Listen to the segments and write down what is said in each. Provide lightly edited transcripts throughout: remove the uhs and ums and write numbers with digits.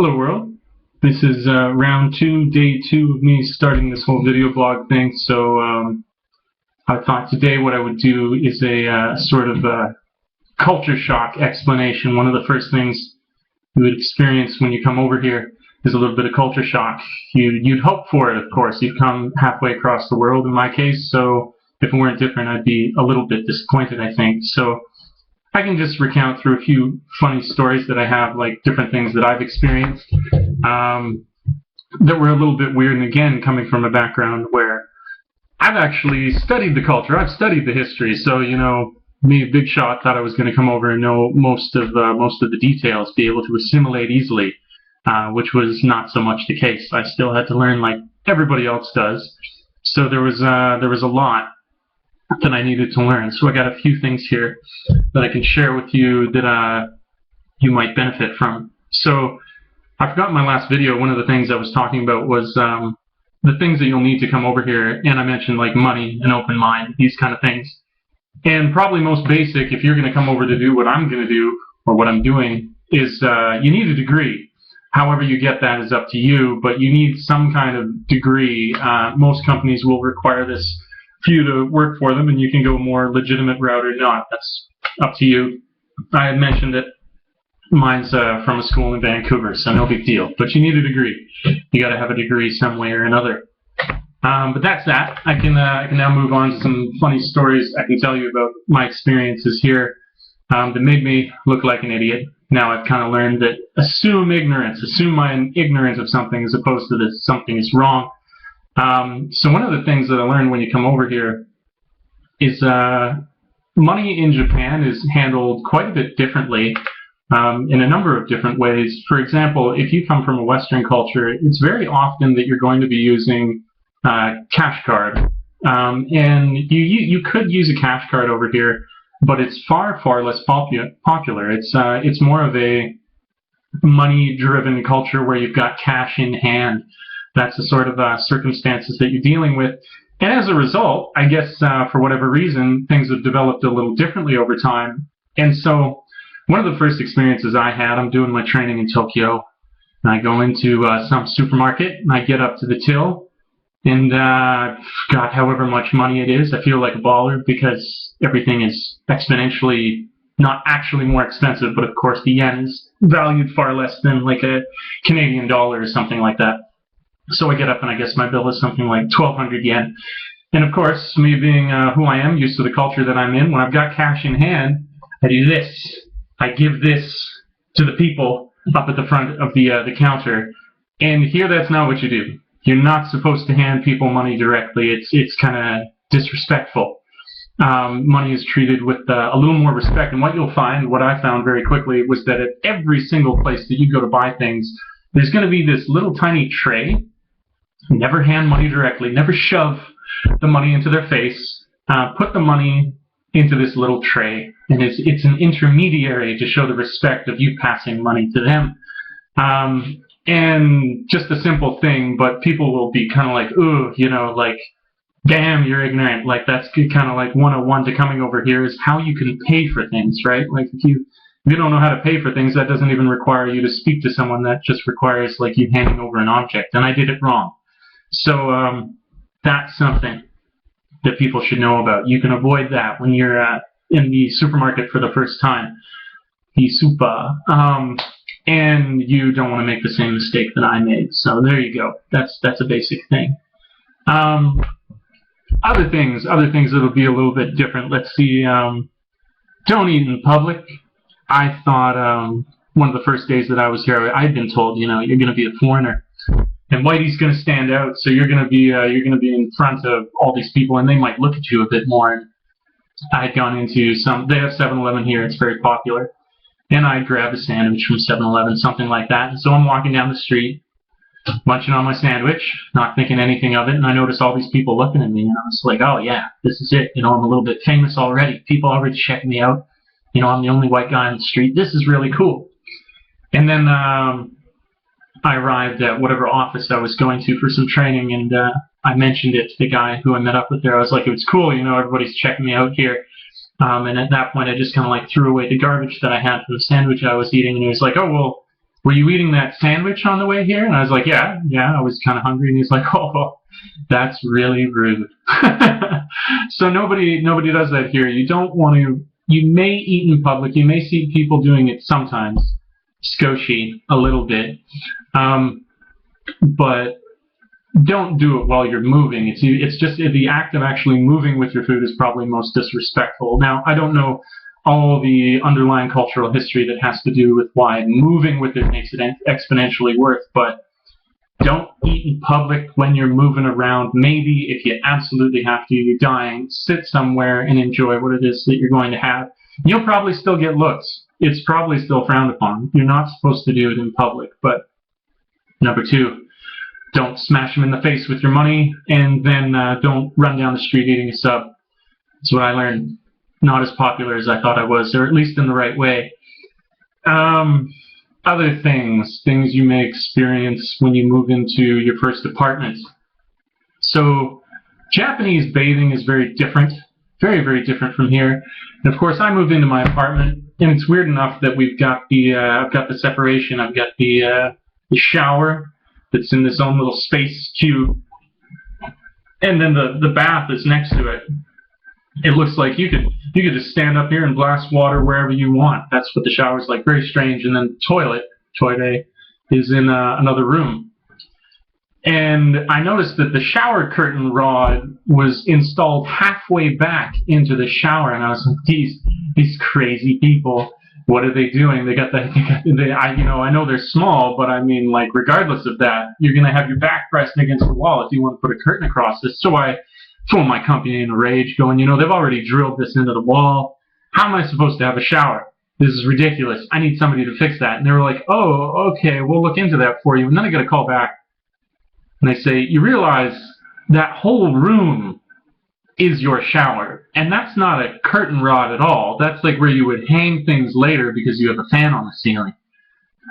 Hello world, this is round 2, day 2 of me starting this whole video blog thing, so I thought today what I would do is a sort of culture shock explanation. One of the first things you would experience when you come over here is a little bit of culture shock. You'd hope for it, of course. You've come halfway across the world in my case, so if it weren't different I'd be a little bit disappointed, I think. So I can just recount through a few funny stories that I have, like different things that I've experienced that were a little bit weird, and again, coming from a background where I've actually studied the culture, I've studied the history, so, you know, me, a big shot, thought I was going to come over and know most of the details, be able to assimilate easily, which was not so much the case. I still had to learn like everybody else does, so there was a lot that I needed to learn. So I got a few things here that I can share with you that you might benefit from. So I forgot in my last video, one of the things I was talking about was the things that you'll need to come over here, and I mentioned like money, an open mind, these kind of things. And probably most basic, if you're going to come over to do what I'm going to do, or what I'm doing, is you need a degree. However you get that is up to you, but you need some kind of degree. Most companies will require this for you to work for them, and you can go a more legitimate route or not. That's up to you. I had mentioned it. Mine's from a school in Vancouver, so no big deal. But you need a degree. You got to have a degree some way or another. But that's that. I can now move on to some funny stories I can tell you about my experiences here that made me look like an idiot. Now I've kind of learned that assume ignorance. Assume I'm ignorant of something as opposed to that something is wrong. So one of the things that I learned when you come over here is money in Japan is handled quite a bit differently in a number of different ways. For example, if you come from a Western culture, it's very often that you're going to be using cash card. And you could use a cash card over here, but it's far less popular. It's more of a money-driven culture where you've got cash in hand. That's the sort of circumstances that you're dealing with. And as a result, I guess for whatever reason, things have developed a little differently over time. And so one of the first experiences I had, I'm doing my training in Tokyo, and I go into some supermarket, and I get up to the till, and got however much money it is, I feel like a baller because everything is exponentially, not actually more expensive, but of course the yen is valued far less than like a Canadian dollar or something like that. So I get up and I guess my bill is something like 1,200 yen. And of course, me being who I am, used to the culture that I'm in, when I've got cash in hand, I do this. I give this to the people up at the front of the counter. And here that's not what you do. You're not supposed to hand people money directly. It's kind of disrespectful. Money is treated with a little more respect. And what you'll find, what I found very quickly, was that at every single place that you go to buy things, there's going to be this little tiny tray. Never hand money directly. Never shove the money into their face. Put the money into this little tray. And it's an intermediary to show the respect of you passing money to them. And just a simple thing, but people will be kind of like, ooh, you know, like, damn, you're ignorant. Like, that's kind of like 101 to coming over here is how you can pay for things, right? Like, if you don't know how to pay for things, that doesn't even require you to speak to someone. That just requires, like, you handing over an object. And I did it wrong. So that's something that people should know about. You can avoid that when you're in the supermarket for the first time. The super. And you don't want to make the same mistake that I made. So there you go. That's a basic thing. Other things that'll be a little bit different. Let's see. Don't eat in public. I thought one of the first days that I was here, I had been told, you know, you're going to be a foreigner, and Whitey's going to stand out, so you're going to be in front of all these people, and they might look at you a bit more. And I had gone into they have 7-Eleven here, it's very popular, and I grabbed a sandwich from 7-Eleven, something like that. And so I'm walking down the street, munching on my sandwich, not thinking anything of it, and I noticed all these people looking at me, and I was like, oh yeah, this is it. You know, I'm a little bit famous already. People already checking me out. You know, I'm the only white guy on the street. This is really cool. And then I arrived at whatever office I was going to for some training, and I mentioned it to the guy who I met up with there. I was like, it was cool, you know, everybody's checking me out here. And at that point, I just kind of like threw away the garbage that I had from the sandwich I was eating, and he was like, oh, well, were you eating that sandwich on the way here? And I was like, yeah, I was kind of hungry. And he's like, oh, that's really rude. So nobody does that here. You don't want to, you may eat in public. You may see people doing it sometimes, scotchy a little bit. But don't do it while you're moving. It's just the act of actually moving with your food is probably most disrespectful. Now, I don't know all the underlying cultural history that has to do with why moving with it makes it exponentially worse, but don't eat in public when you're moving around. Maybe if you absolutely have to, you're dying, sit somewhere and enjoy what it is that you're going to have. You'll probably still get looks. It's probably still frowned upon. You're not supposed to do it in public. But number 2, don't smash them in the face with your money, and then don't run down the street eating a sub. That's what I learned. Not as popular as I thought I was, or at least in the right way. Other things you may experience when you move into your first apartment. So Japanese bathing is very different, very, very different from here. And of course, I moved into my apartment, and it's weird enough that we've got I've got the separation. I've got the shower that's in this own little space cube, and then the bath is next to it. It looks like you could just stand up here and blast water wherever you want. That's what the shower's like. Very strange. And then toilet is in another room. And I noticed that the shower curtain rod was installed halfway back into the shower, and I was like, these crazy people. What are they doing? I know they're small, but I mean, like, regardless of that, you're gonna have your back pressed against the wall if you want to put a curtain across this. So I told my company in a rage, going, they've already drilled this into the wall. How am I supposed to have a shower? This is ridiculous. I need somebody to fix that. And they were like, oh, okay, we'll look into that for you. And then I got a call back, and they say, you realize that whole room is your shower, and that's not a curtain rod at all. That's like where you would hang things later because you have a fan on the ceiling.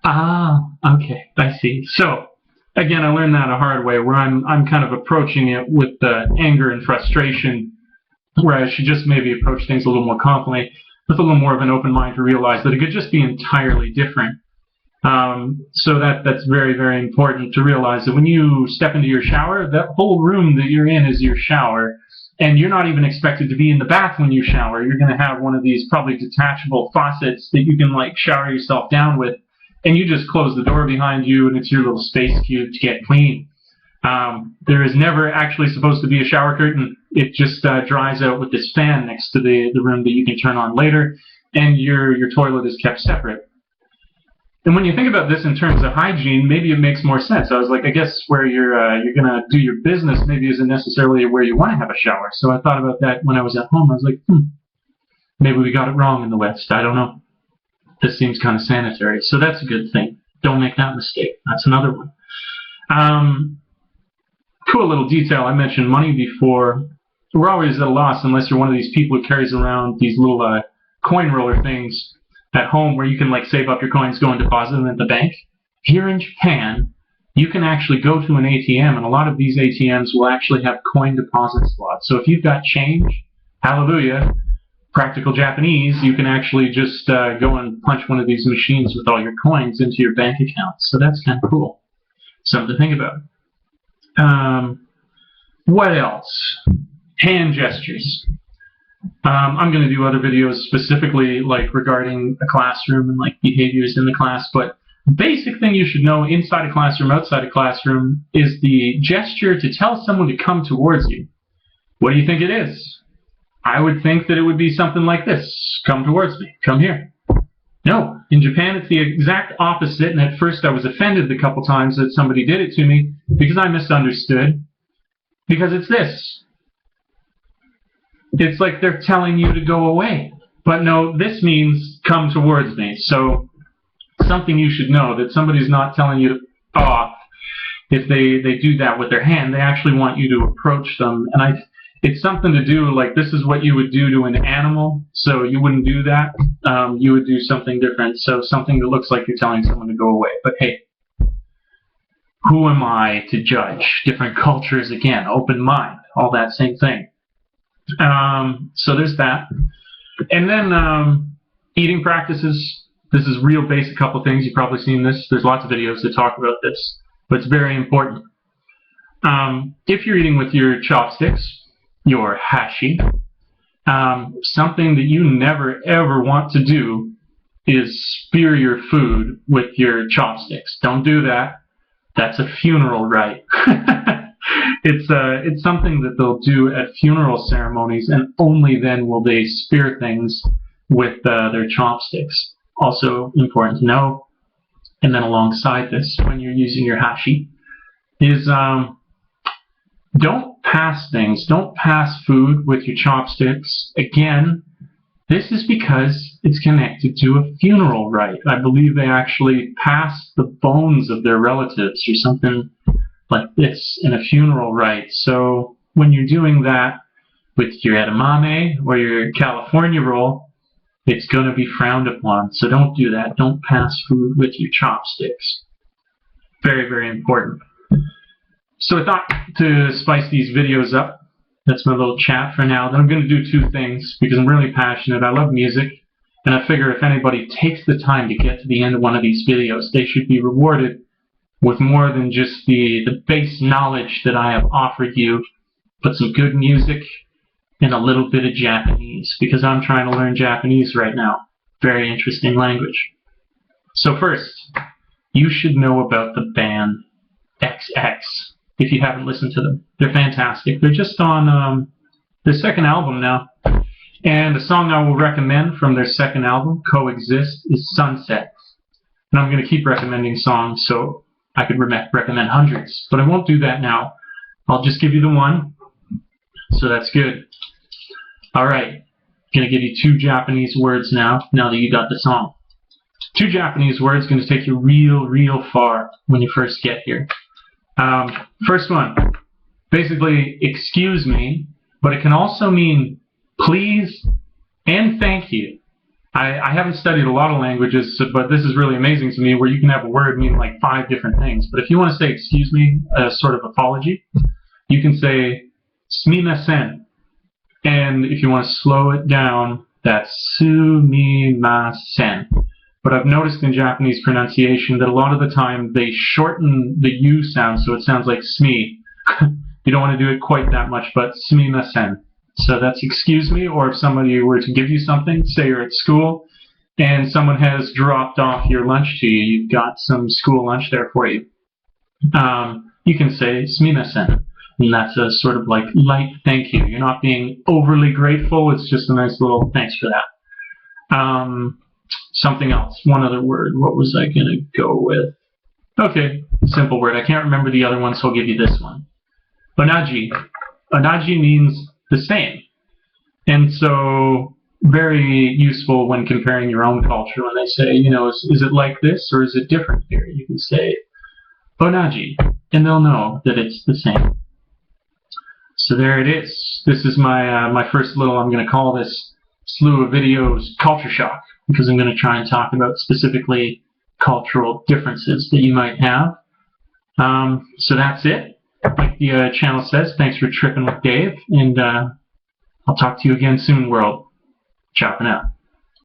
Ah, okay, I see. So again, I learned that a hard way, where I'm kind of approaching it with anger and frustration, where I should just maybe approach things a little more confidently, with a little more of an open mind to realize that it could just be entirely different. So that's very, very important to realize that when you step into your shower, that whole room that you're in is your shower, and you're not even expected to be in the bath when you shower. You're going to have one of these probably detachable faucets that you can like shower yourself down with, and you just close the door behind you, and it's your little space cube to get clean. There is never actually supposed to be a shower curtain. It just dries out with this fan next to the room that you can turn on later, and your toilet is kept separate. And when you think about this in terms of hygiene, maybe it makes more sense. I was like, I guess where you're going to do your business maybe isn't necessarily where you want to have a shower. So I thought about that when I was at home. I was like, maybe we got it wrong in the West. I don't know. This seems kind of sanitary. So that's a good thing. Don't make that mistake. That's another one. Cool little detail. I mentioned money before. We're always at a loss unless you're one of these people who carries around these little coin roller things at home where you can like save up your coins, go and deposit them at the bank. Here in Japan, you can actually go to an ATM, and a lot of these ATMs will actually have coin deposit slots. So if you've got change, hallelujah, practical Japanese, you can actually just go and punch one of these machines with all your coins into your bank account. So that's kind of cool. Something to think about. What else? Hand gestures. I'm going to do other videos specifically like regarding a classroom and like behaviors in the class, but basic thing you should know inside a classroom, outside a classroom, is the gesture to tell someone to come towards you. What do you think it is? I would think that it would be something like this. Come towards me. Come here. No. In Japan, it's the exact opposite, and at first I was offended the couple times that somebody did it to me because I misunderstood. Because it's this. It's like they're telling you to go away. But no, this means come towards me. So something you should know, that somebody's not telling you to off if they do that with their hand. They actually want you to approach them. And it's something to do, like this is what you would do to an animal. So you wouldn't do that. You would do something different. So something that looks like you're telling someone to go away. But hey, who am I to judge? Different cultures, again, open mind, all that same thing. So there's that. And then eating practices. This is real basic couple things. You've probably seen this. There's lots of videos that talk about this, but it's very important. If you're eating with your chopsticks, your hashi, something that you never ever want to do is spear your food with your chopsticks. Don't do that. That's a funeral rite. It's something that they'll do at funeral ceremonies, and only then will they spear things with their chopsticks. Also important to know. And then alongside this, when you're using your hashi, is don't pass things. Don't pass food with your chopsticks. Again, this is because it's connected to a funeral rite. I believe they actually pass the bones of their relatives or something like this in a funeral rite. So when you're doing that with your edamame or your California roll, it's going to be frowned upon. So don't do that. Don't pass food with your chopsticks. Very, very important. So I thought to spice these videos up, that's my little chat for now. Then I'm going to do two things because I'm really passionate. I love music, and I figure if anybody takes the time to get to the end of one of these videos, they should be rewarded with more than just the base knowledge that I have offered you, but some good music and a little bit of Japanese, because I'm trying to learn Japanese right now. Very interesting language. So first, you should know about the band XX. If you haven't listened to them, they're fantastic. They're just on their second album now. And the song I will recommend from their second album, Coexist, is Sunset. And I'm going to keep recommending songs, so I could recommend hundreds. But I won't do that now. I'll just give you the one. So that's good. Alright. Going to give you two Japanese words now that you got the song. Two Japanese words going to take you real far when you first get here. First one, basically, excuse me, but it can also mean please and thank you. I haven't studied a lot of languages, but this is really amazing to me where you can have a word mean like 5 different things. But if you want to say excuse me, a sort of apology, you can say sumimasen. And if you want to slow it down, that's sumimasen. But I've noticed in Japanese pronunciation that a lot of the time they shorten the U sound, so it sounds like SME. You don't want to do it quite that much, but sumimasen. So that's excuse me, or if somebody were to give you something, say you're at school, and someone has dropped off your lunch to you, you've got some school lunch there for you. You can say sumimasen, and that's a sort of like light thank you. You're not being overly grateful, it's just a nice little thanks for that. Something else, one other word. What was I going to go with? Okay, simple word. I can't remember the other one, so I'll give you this one. Onaji. Onaji means the same. And so, very useful when comparing your own culture when they say, you know, is it like this or is it different here? You can say onaji, and they'll know that it's the same. So there it is. This is my first little, I'm going to call this slew of videos, culture shock, because I'm going to try and talk about specifically cultural differences that you might have. So that's it. Like the channel says, thanks for tripping with Dave, and I'll talk to you again soon, world. Ciao for now.